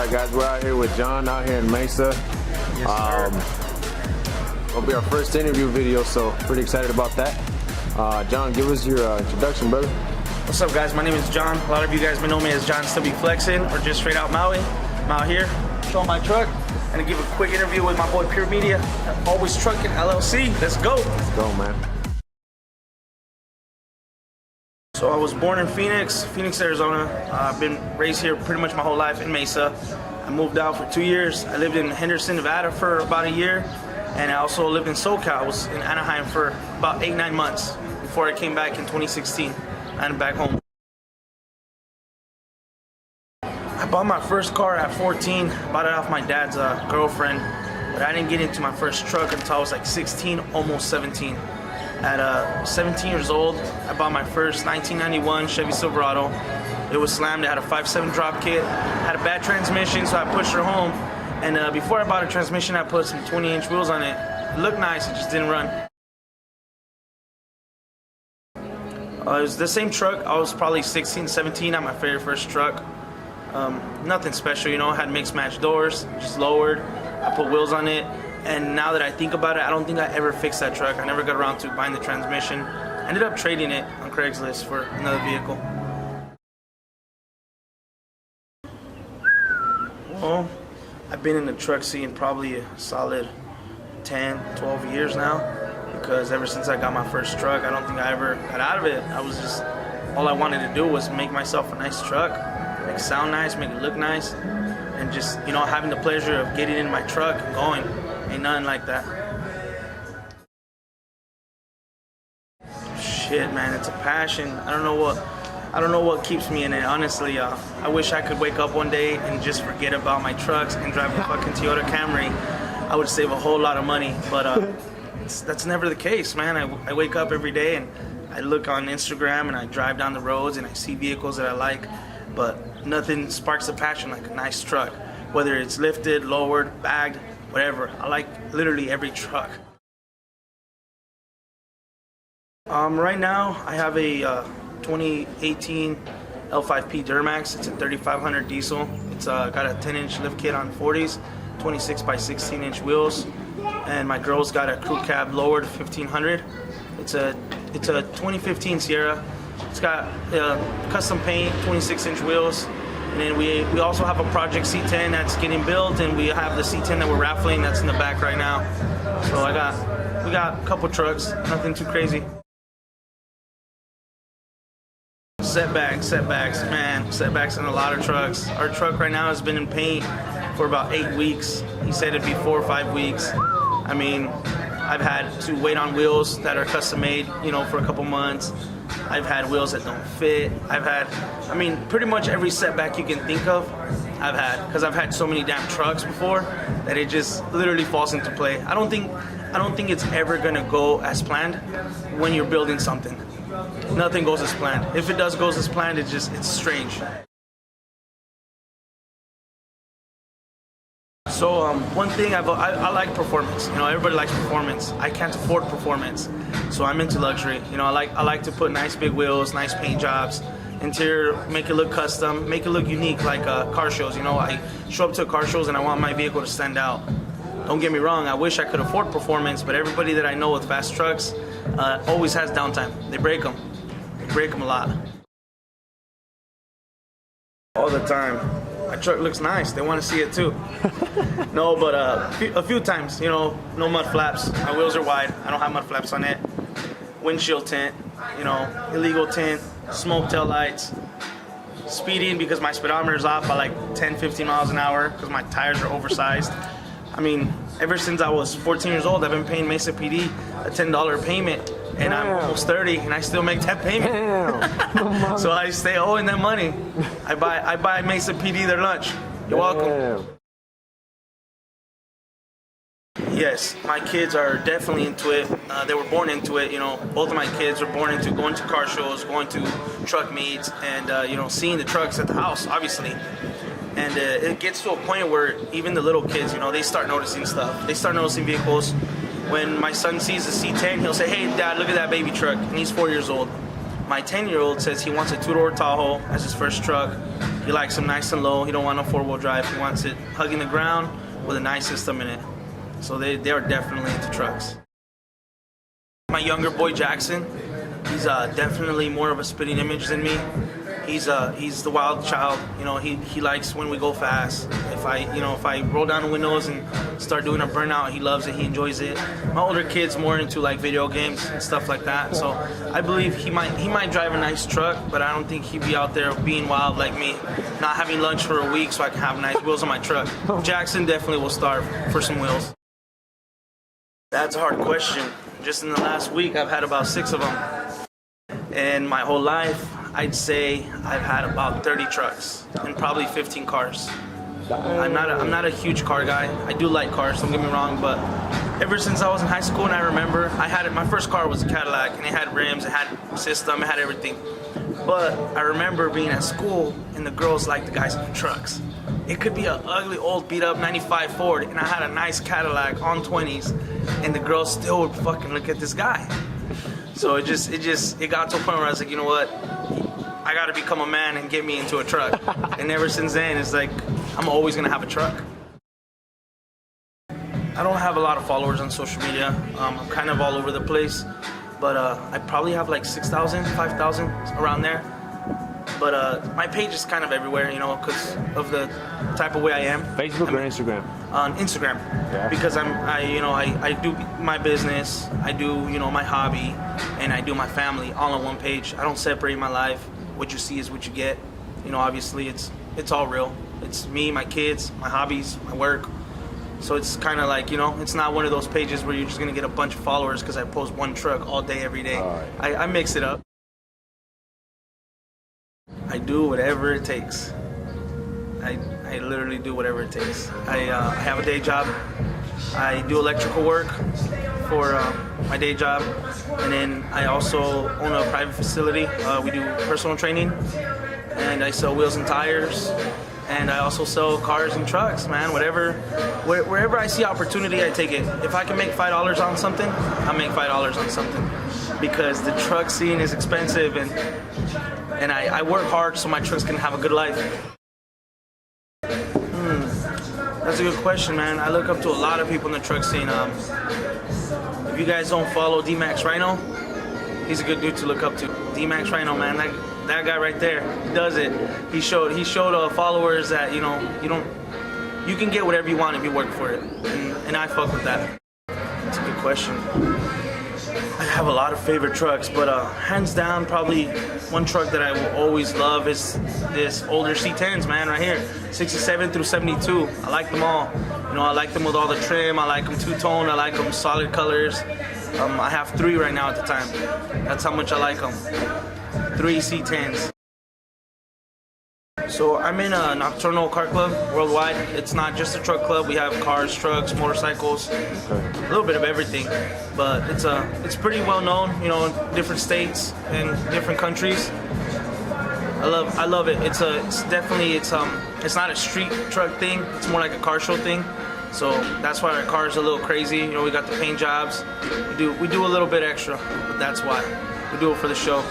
Alright guys, we're out here with John out here in Mesa. Yes, It'll be our first interview video, so pretty excited about that. John, give us your introduction, brother. What's up, guys? My name is John. A lot of you guys may know me as John Stubby Flexin' or just straight out Maui. I'm out here showing my truck and to give a quick interview with my boy Pure Media at AlwaysTruckinLLC. Let's go. Let's go, man. So I was born in Phoenix, Arizona. I've been raised here pretty much my whole life in Mesa. I moved out for 2 years. I lived in Henderson, Nevada for about a year. And I also lived in SoCal. I was in Anaheim for about 8-9 months before I came back in 2016. I'm back home. I bought my first car at 14. Bought it off my dad's girlfriend. But I didn't get into my first truck until I was like 16, almost 17. At 17 years old, I bought my first 1991 Chevy Silverado. It was slammed. It had a 5.7 drop kit. Had a bad transmission, so I pushed her home. And before I bought a transmission, I put some 20-inch wheels on it. It looked nice, it just didn't run. It was the same truck. I was probably 16, 17 on my very first truck. Nothing special, you know. Had mixed match doors, just lowered. I put wheels on it. And now that I think about it, I don't think I ever fixed that truck. I never got around to buying the transmission. I ended up trading it on Craigslist for another vehicle. Well, I've been in the truck scene probably a solid 10, 12 years now, because ever since I got my first truck, I don't think I ever got out of it. All I wanted to do was make myself a nice truck, make it sound nice, make it look nice, and just, you know, having the pleasure of getting in my truck and going. Ain't nothing like that. Shit, man, it's a passion. I don't know what keeps me in it, honestly. I wish I could wake up one day and just forget about my trucks and drive a fucking Toyota Camry. I would save a whole lot of money, but that's never the case, man. I wake up every day and I look on Instagram and I drive down the roads and I see vehicles that I like, but nothing sparks a passion like a nice truck. Whether it's lifted, lowered, bagged, whatever. I like literally every truck. Right now, I have a 2018 L5P Duramax. It's a 3500 diesel. It's got a 10-inch lift kit on 40s, 26 by 16-inch wheels, and my girl's got a crew cab lowered 1500. It's a 2015 Sierra. It's got custom paint, 26-inch wheels. And then we also have a Project C10 that's getting built, and we have the C10 that we're raffling that's in the back right now. So we got a couple trucks, nothing too crazy. Setbacks, man, setbacks in a lot of trucks. Our truck right now has been in paint for about 8 weeks. He said it'd be 4 or 5 weeks. I mean, I've had to wait on wheels that are custom made, you know, for a couple months. I've had wheels that don't fit. I mean, pretty much every setback you can think of, I've had, because I've had so many damn trucks before that it just literally falls into play. I don't think it's ever gonna go as planned when you're building something. Nothing goes as planned. If it does go as planned, it's strange. So one thing I like performance. You know, everybody likes performance. I can't afford performance, so I'm into luxury. You know, I like to put nice big wheels, nice paint jobs, interior, make it look custom, make it look unique, like car shows. You know, I show up to car shows and I want my vehicle to stand out. Don't get me wrong, I wish I could afford performance, but everybody that I know with fast trucks always has downtime. They break them. They break them a lot. All the time. My truck looks nice. They want to see it too. No, but a few times, you know, no mud flaps. My wheels are wide. I don't have mud flaps on it. Windshield tint, you know, illegal tint, smoke tail lights. Speeding because my speedometer is off by like 10, 15 miles an hour because my tires are oversized. I mean, ever since I was 14 years old, I've been paying Mesa PD a $10 payment, and I'm almost 30, and I still make that payment. So I stay owing them money. I buy Mesa PD their lunch. You're welcome. Yes, my kids are definitely into it. They were born into it. You know, both of my kids were born into going to car shows, going to truck meets, and you know, seeing the trucks at the house, obviously. And it gets to a point where even the little kids, you know, they start noticing stuff. They start noticing vehicles. When my son sees a C10, he'll say, "Hey, Dad, look at that baby truck." And he's 4 years old. My 10-year-old says he wants a two-door Tahoe as his first truck. He likes them nice and low. He don't want no four-wheel drive. He wants it hugging the ground with a nice system in it. So they are definitely into trucks. My younger boy Jackson, he's definitely more of a spitting image than me. He's the wild child. You know, he likes when we go fast. If I roll down the windows and start doing a burnout, he loves it. He enjoys it. My older kid's more into like video games and stuff like that. So I believe he might drive a nice truck, but I don't think he'd be out there being wild like me, not having lunch for a week so I can have nice wheels on my truck. Jackson definitely will starve for some wheels. That's a hard question. Just in the last week, I've had about 6 of them. And my whole life, I'd say I've had about 30 trucks and probably 15 cars. I'm not a huge car guy. I do like cars, don't get me wrong, but ever since I was in high school and I remember, my first car was a Cadillac and it had rims, it had system, it had everything. But I remember being at school and the girls liked the guys in the trucks. It could be an ugly old beat up 95 Ford and I had a nice Cadillac on 20s and the girls still would fucking look at this guy. So it got to a point where I was like, you know what? I gotta become a man and get me into a truck. And ever since then, it's like, I'm always gonna have a truck. I don't have a lot of followers on social media. I'm kind of all over the place. But I probably have like 6,000, 5,000, around there. But my page is kind of everywhere, you know, because of the type of way I am. Facebook or Instagram? On Instagram, yeah. Because I do my business, I do my hobby, and I do my family all on one page. I don't separate my life. What you see is what you get. You know, obviously it's all real. It's me, my kids, my hobbies, my work. So it's kind of like, it's not one of those pages where you're just gonna get a bunch of followers because I post one truck all day, every day. Right. I mix it up. I do whatever it takes. I literally do whatever it takes. I have a day job. I do electrical work for my day job, and then I also own a private facility. We do personal training, and I sell wheels and tires, and I also sell cars and trucks, man. Wherever I see opportunity, I take it. If I can make $5 on something, I make $5 on something, because the truck scene is expensive, and I work hard so my trucks can have a good life. That's a good question, man. I look up to a lot of people in the truck scene. If you guys don't follow D-Max Rhino, he's a good dude to look up to. D-Max Rhino, man, that guy right there, he does it. He showed followers that you can get whatever you want if you work for it, and I fuck with that. That's a good question. I have a lot of favorite trucks, but hands down, probably one truck that I will always love is this older C10s, man, right here, 67 through 72. I like them all. I like them with all the trim. I like them two-tone. I like them solid colors. I have 3 right now at the time. That's how much I like them. 3 C10s. So I'm in a nocturnal car club worldwide. It's not just a truck club. We have cars, trucks, motorcycles, a little bit of everything. But it's pretty well known, in different states and different countries. I love it. It's not a street truck thing. It's more like a car show thing. So that's why our car's a little crazy. We got the paint jobs. We do a little bit extra, but that's why we do it for the show.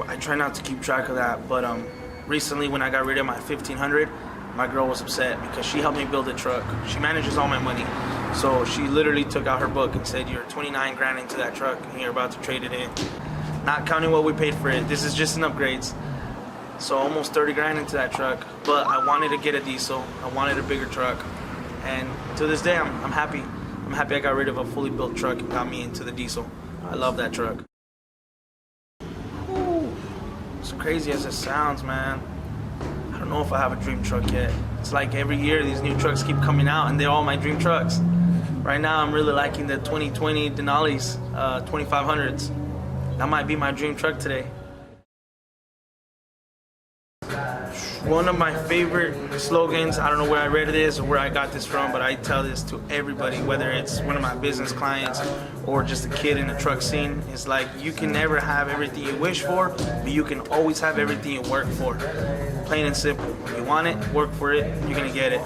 I try not to keep track of that, but recently when I got rid of my 1500, my girl was upset because she helped me build a truck. She manages all my money, so she literally took out her book and said, "You're 29 grand into that truck and you're about to trade it in, not counting what we paid for it. This is just in upgrades." So almost 30 grand into that truck, but I wanted to get a diesel. I wanted a bigger truck, and to this day I'm happy. I'm happy I got rid of a fully built truck and got me into the diesel. I love that truck. As crazy as it sounds, man, I don't know if I have a dream truck yet. It's like every year these new trucks keep coming out and they're all my dream trucks. Right now I'm really liking the 2020 Denali's 2500s. That might be my dream truck today. One of my favorite slogans, I don't know where I read this or where I got this from, but I tell this to everybody, whether it's one of my business clients or just a kid in the truck scene, is like, you can never have everything you wish for, but you can always have everything you work for. Plain and simple. If you want it, work for it, you're gonna get it.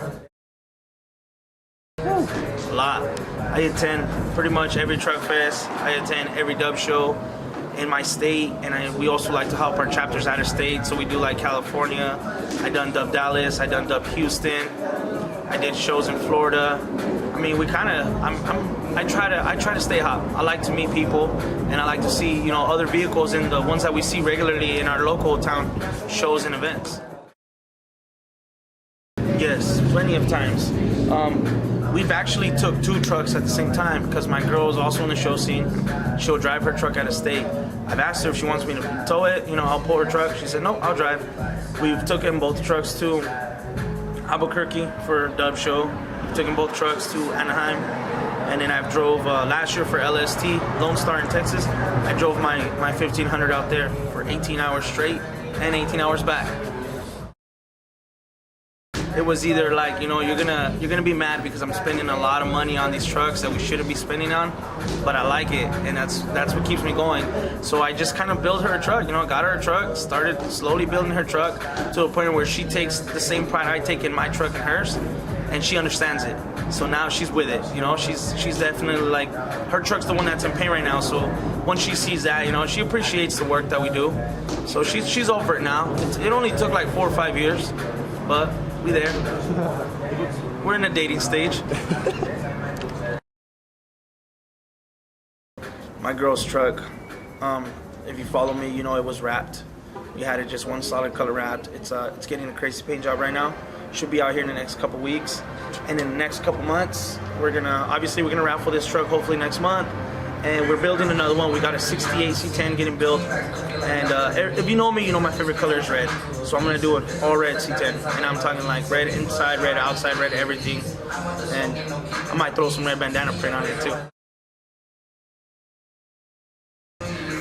A lot. I attend pretty much every truck fest. I attend every dub show. in my state, and we also like to help our chapters out of state. So we do like California. I done dub Dallas. I done dub Houston. I did shows in Florida. I mean, we kind of, I try to stay hot. I like to meet people, and I like to see, you know, other vehicles and the ones that we see regularly in our local town shows and events. Yes, plenty of times. We've actually took 2 trucks at the same time because my girl is also in the show scene. She'll drive her truck out of state. I've asked her if she wants me to tow it, you know, I'll pull her truck. She said, no, I'll drive. We've taken both trucks to Albuquerque for Dub Show. We've taken both trucks to Anaheim. And then I've drove last year for LST, Lone Star in Texas. I drove my 1500 out there for 18 hours straight and 18 hours back. It was either like, you know, you're gonna be mad because I'm spending a lot of money on these trucks that we shouldn't be spending on, but I like it, and that's what keeps me going. So I just kind of built her a truck, you know, got her a truck, started slowly building her truck to a point where she takes the same pride I take in my truck and hers, and she understands it. So now she's with it, you know, she's definitely like, her truck's the one that's in pain right now, so once she sees that, you know, she appreciates the work that we do. So she's over it now. It only took like 4 or 5 years, but we there. We're in the dating stage. My girl's truck, if you follow me, you know it was wrapped. We had it just one solid color wrapped. It's getting a crazy paint job right now. Should be out here in the next couple weeks. And in the next couple months, we're gonna raffle this truck hopefully next month. And we're building another one. We got a 68 C10 getting built. And if you know me, you know my favorite color is red. So I'm gonna do an all red C10. And I'm talking like red inside, red outside, red everything. And I might throw some red bandana print on it too.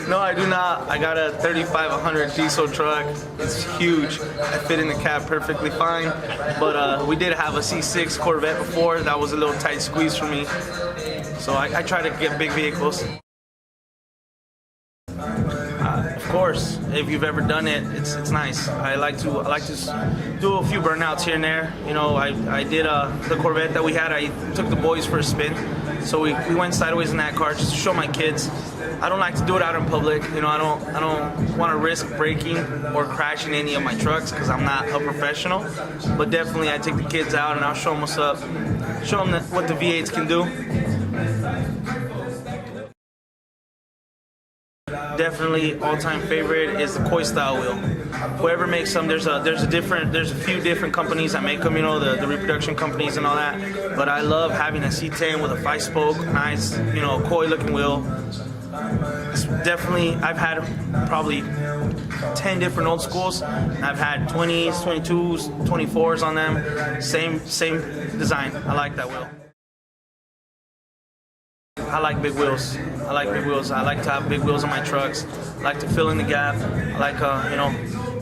No, I do not. I got a 3500 diesel truck. It's huge. I fit in the cab perfectly fine. But we did have a C6 Corvette before. That was a little tight squeeze for me. So I try to get big vehicles. Of course, if you've ever done it, it's nice. I like to do a few burnouts here and there. You know, I did the Corvette that we had. I took the boys for a spin, so we went sideways in that car just to show my kids. I don't like to do it out in public. You know, I don't want to risk breaking or crashing any of my trucks because I'm not a professional. But definitely, I take the kids out and I'll show them what's up, show them what the V8s can do. Definitely all-time favorite is the Koi style wheel. Whoever makes them, there's a few different companies that make them, you know, the reproduction companies and all that. But I love having a C10 with a 5-spoke, nice, you know, Koi looking wheel. It's definitely, I've had probably 10 different old schools. I've had 20s, 22s, 24s on them. Same design. I like that wheel. I like big wheels. I like big wheels. I like to have big wheels on my trucks. I like to fill in the gap. I like, you know,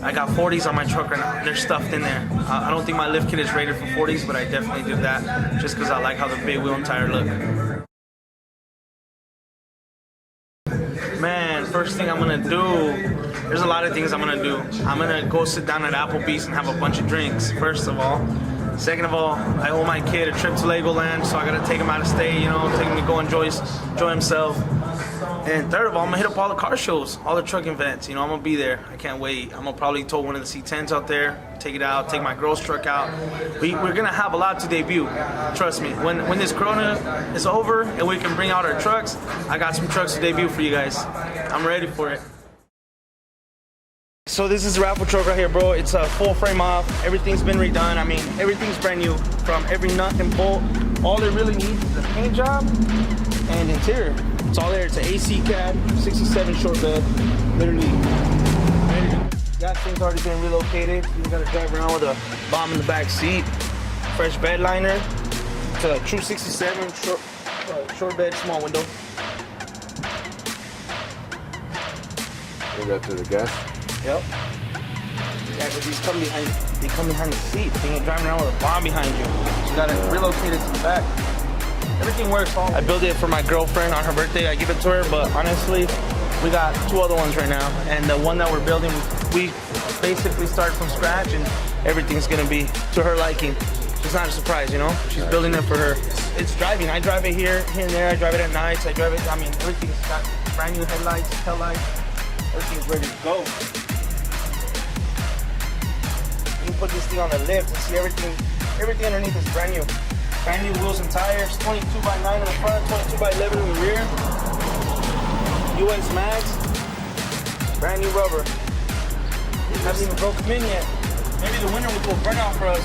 I got 40s on my truck right now. They're stuffed in there. I don't think my lift kit is rated for 40s, but I definitely do that just because I like how the big wheel and tire look. Man, first thing I'm gonna do, there's a lot of things I'm gonna do. I'm gonna go sit down at Applebee's and have a bunch of drinks, first of all. Second of all, I owe my kid a trip to Legoland, so I gotta take him out of state, you know, take him to go enjoy himself. And third of all, I'm gonna hit up all the car shows, all the truck events, you know, I'm gonna be there. I can't wait. I'm gonna probably tow one of the C10s out there, take it out, take my girl's truck out. We're gonna have a lot to debut, trust me. When this Corona is over and we can bring out our trucks, I got some trucks to debut for you guys. I'm ready for it. So this is the raffle truck right here, bro. It's a full frame off. Everything's been redone. I mean, everything's brand new from every nut and bolt. All it really needs is a paint job and interior. It's all there. It's an AC cab, 67 short bed. Literally, gas thing's already been relocated. You gotta drive around with a bomb in the back seat. Fresh bed liner. It's a true 67 short bed, small window. Maybe after the gas. Yep. Yeah, because they come behind the seat. They ain't driving around with a bomb behind you. So you gotta relocate it to the back. Everything works. I built it for my girlfriend on her birthday. I give it to her, but honestly, we got 2 other ones right now. And the one that we're building, we basically started from scratch, and everything's gonna be to her liking. It's not a surprise, you know? She's building it for her. It's driving. I drive it here and there. I drive it at nights. I drive it, I mean, everything's got brand new headlights, tail lights. Everything's ready to go. You can put this thing on the lift and see everything underneath is brand new. Brand new wheels and tires, 22x9 in the front, 22x11 in the rear. US mags, brand new rubber. Haven't even broke them in yet. Maybe the winter will go burnout for us.